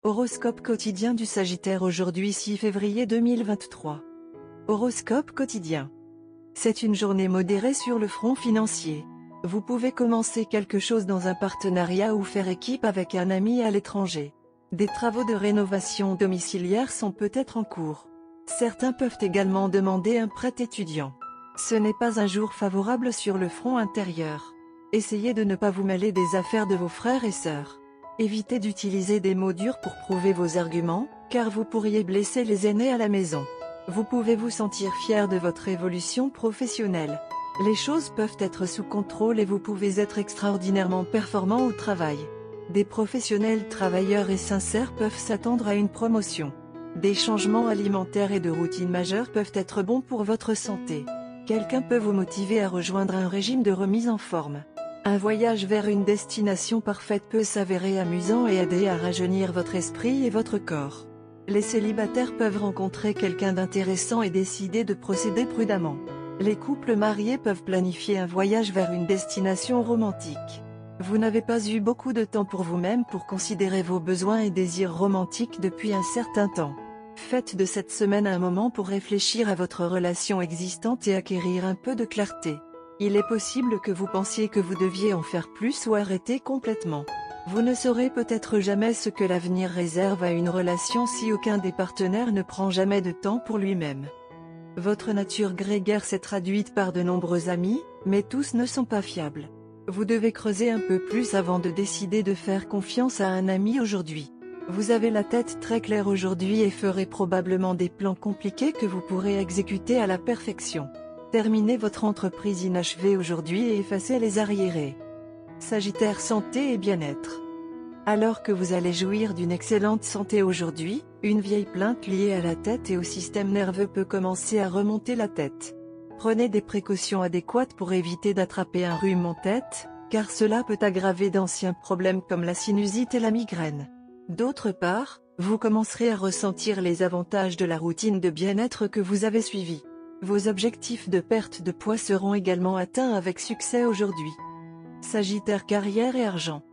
Horoscope quotidien du Sagittaire aujourd'hui 6 février 2023. Horoscope quotidien. C'est une journée modérée sur le front financier. Vous pouvez commencer quelque chose dans un partenariat ou faire équipe avec un ami à l'étranger. Des travaux de rénovation domiciliaire sont peut-être en cours. Certains peuvent également demander un prêt étudiant. Ce n'est pas un jour favorable sur le front intérieur. Essayez de ne pas vous mêler des affaires de vos frères et sœurs. Évitez d'utiliser des mots durs pour prouver vos arguments, car vous pourriez blesser les aînés à la maison. Vous pouvez vous sentir fier de votre évolution professionnelle. Les choses peuvent être sous contrôle et vous pouvez être extraordinairement performant au travail. Des professionnels travailleurs et sincères peuvent s'attendre à une promotion. Des changements alimentaires et de routine majeure peuvent être bons pour votre santé. Quelqu'un peut vous motiver à rejoindre un régime de remise en forme. Un voyage vers une destination parfaite peut s'avérer amusant et aider à rajeunir votre esprit et votre corps. Les célibataires peuvent rencontrer quelqu'un d'intéressant et décider de procéder prudemment. Les couples mariés peuvent planifier un voyage vers une destination romantique. Vous n'avez pas eu beaucoup de temps pour vous-même pour considérer vos besoins et désirs romantiques depuis un certain temps. Faites de cette semaine un moment pour réfléchir à votre relation existante et acquérir un peu de clarté. Il est possible que vous pensiez que vous deviez en faire plus ou arrêter complètement. Vous ne saurez peut-être jamais ce que l'avenir réserve à une relation si aucun des partenaires ne prend jamais de temps pour lui-même. Votre nature grégaire s'est traduite par de nombreux amis, mais tous ne sont pas fiables. Vous devez creuser un peu plus avant de décider de faire confiance à un ami aujourd'hui. Vous avez la tête très claire aujourd'hui et ferez probablement des plans compliqués que vous pourrez exécuter à la perfection. Terminez votre entreprise inachevée aujourd'hui et effacez les arriérés. Sagittaire santé et bien-être. Alors que vous allez jouir d'une excellente santé aujourd'hui, une vieille plainte liée à la tête et au système nerveux peut commencer à remonter la tête. Prenez des précautions adéquates pour éviter d'attraper un rhume en tête, car cela peut aggraver d'anciens problèmes comme la sinusite et la migraine. D'autre part, vous commencerez à ressentir les avantages de la routine de bien-être que vous avez suivie. Vos objectifs de perte de poids seront également atteints avec succès aujourd'hui. Sagittaire carrière et argent.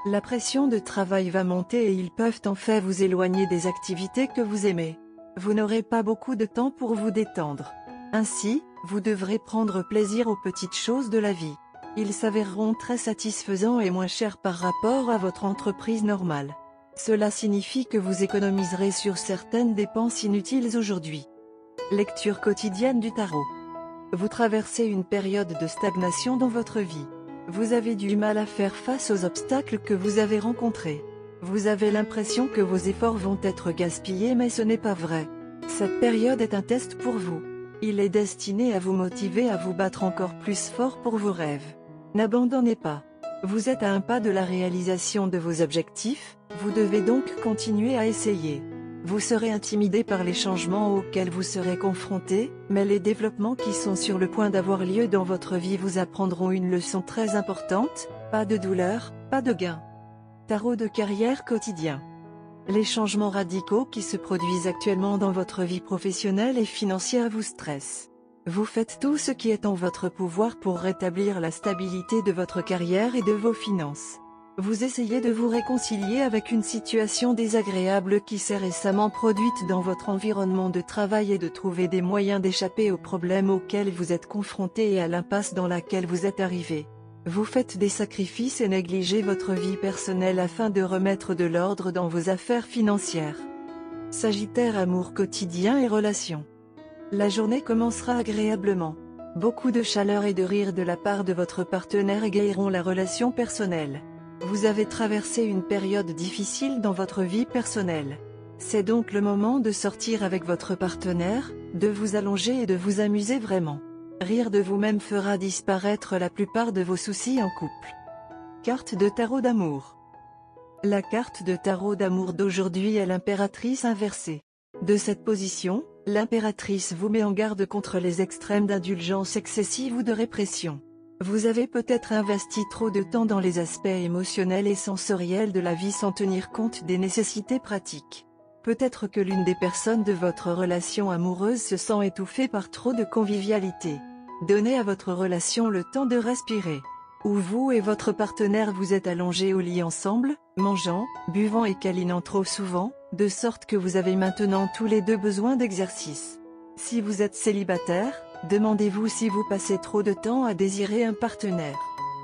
La pression de travail va monter et ils peuvent en fait vous éloigner des activités que vous aimez. Vous n'aurez pas beaucoup de temps pour vous détendre. Ainsi, vous devrez prendre plaisir aux petites choses de la vie. Ils s'avéreront très satisfaisants et moins chers par rapport à votre entreprise normale. Cela signifie que vous économiserez sur certaines dépenses inutiles aujourd'hui. Lecture quotidienne du tarot. Vous traversez une période de stagnation dans votre vie. Vous avez du mal à faire face aux obstacles que vous avez rencontrés. Vous avez l'impression que vos efforts vont être gaspillés mais ce n'est pas vrai. Cette période est un test pour vous. Il est destiné à vous motiver à vous battre encore plus fort pour vos rêves. N'abandonnez pas. Vous êtes à un pas de la réalisation de vos objectifs, vous devez donc continuer à essayer. Vous serez intimidé par les changements auxquels vous serez confronté, mais les développements qui sont sur le point d'avoir lieu dans votre vie vous apprendront une leçon très importante, pas de douleur, pas de gain. Tarot de carrière quotidien. Les changements radicaux qui se produisent actuellement dans votre vie professionnelle et financière vous stressent. Vous faites tout ce qui est en votre pouvoir pour rétablir la stabilité de votre carrière et de vos finances. Vous essayez de vous réconcilier avec une situation désagréable qui s'est récemment produite dans votre environnement de travail et de trouver des moyens d'échapper aux problèmes auxquels vous êtes confronté et à l'impasse dans laquelle vous êtes arrivé. Vous faites des sacrifices et négligez votre vie personnelle afin de remettre de l'ordre dans vos affaires financières. Sagittaire amour quotidien et relations. La journée commencera agréablement. Beaucoup de chaleur et de rire de la part de votre partenaire égayeront la relation personnelle. Vous avez traversé une période difficile dans votre vie personnelle. C'est donc le moment de sortir avec votre partenaire, de vous allonger et de vous amuser vraiment. Rire de vous-même fera disparaître la plupart de vos soucis en couple. Carte de tarot d'amour. La carte de tarot d'amour d'aujourd'hui est l'impératrice inversée. De cette position, l'impératrice vous met en garde contre les extrêmes d'indulgence excessive ou de répression. Vous avez peut-être investi trop de temps dans les aspects émotionnels et sensoriels de la vie sans tenir compte des nécessités pratiques. Peut-être que l'une des personnes de votre relation amoureuse se sent étouffée par trop de convivialité. Donnez à votre relation le temps de respirer. Ou vous et votre partenaire vous êtes allongés au lit ensemble, mangeant, buvant et câlinant trop souvent, de sorte que vous avez maintenant tous les deux besoin d'exercice. Si vous êtes célibataire, demandez-vous si vous passez trop de temps à désirer un partenaire.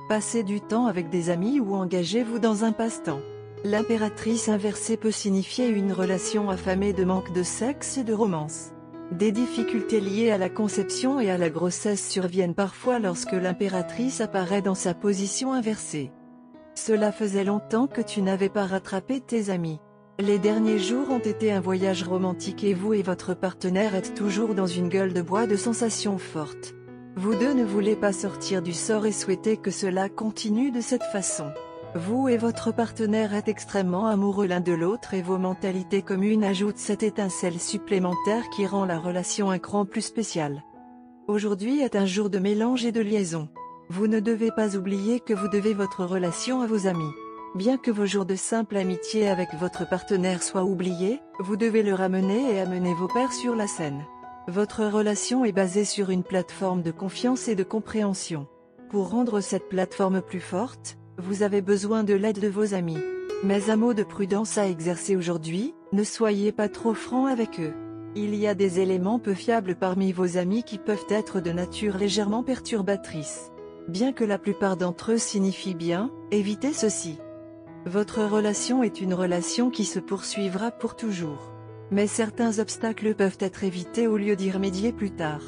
Passez du temps avec des amis ou engagez-vous dans un passe-temps. L'impératrice inversée peut signifier une relation affamée de manque de sexe et de romance. Des difficultés liées à la conception et à la grossesse surviennent parfois lorsque l'impératrice apparaît dans sa position inversée. Cela faisait longtemps que tu n'avais pas rattrapé tes amis. Les derniers jours ont été un voyage romantique et vous et votre partenaire êtes toujours dans une gueule de bois de sensations fortes. Vous deux ne voulez pas sortir du sort et souhaitez que cela continue de cette façon. Vous et votre partenaire êtes extrêmement amoureux l'un de l'autre et vos mentalités communes ajoutent cette étincelle supplémentaire qui rend la relation un cran plus spécial. Aujourd'hui est un jour de mélange et de liaison. Vous ne devez pas oublier que vous devez votre relation à vos amis. Bien que vos jours de simple amitié avec votre partenaire soient oubliés, vous devez le ramener et amener vos pairs sur la scène. Votre relation est basée sur une plateforme de confiance et de compréhension. Pour rendre cette plateforme plus forte, vous avez besoin de l'aide de vos amis. Mais un mot de prudence à exercer aujourd'hui, ne soyez pas trop franc avec eux. Il y a des éléments peu fiables parmi vos amis qui peuvent être de nature légèrement perturbatrice. Bien que la plupart d'entre eux signifient bien, évitez ceci. Votre relation est une relation qui se poursuivra pour toujours. Mais certains obstacles peuvent être évités au lieu d'y remédier plus tard.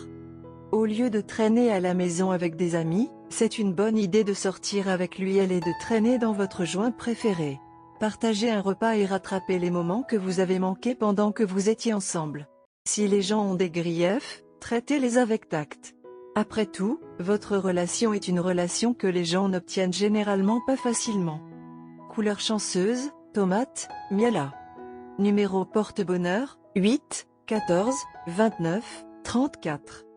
Au lieu de traîner à la maison avec des amis, c'est une bonne idée de sortir avec lui et de traîner dans votre joint préféré. Partagez un repas et rattrapez les moments que vous avez manqués pendant que vous étiez ensemble. Si les gens ont des griefs, traitez-les avec tact. Après tout, votre relation est une relation que les gens n'obtiennent généralement pas facilement. Couleur chanceuse, tomate, miela. Numéro porte-bonheur, 8, 14, 29, 34.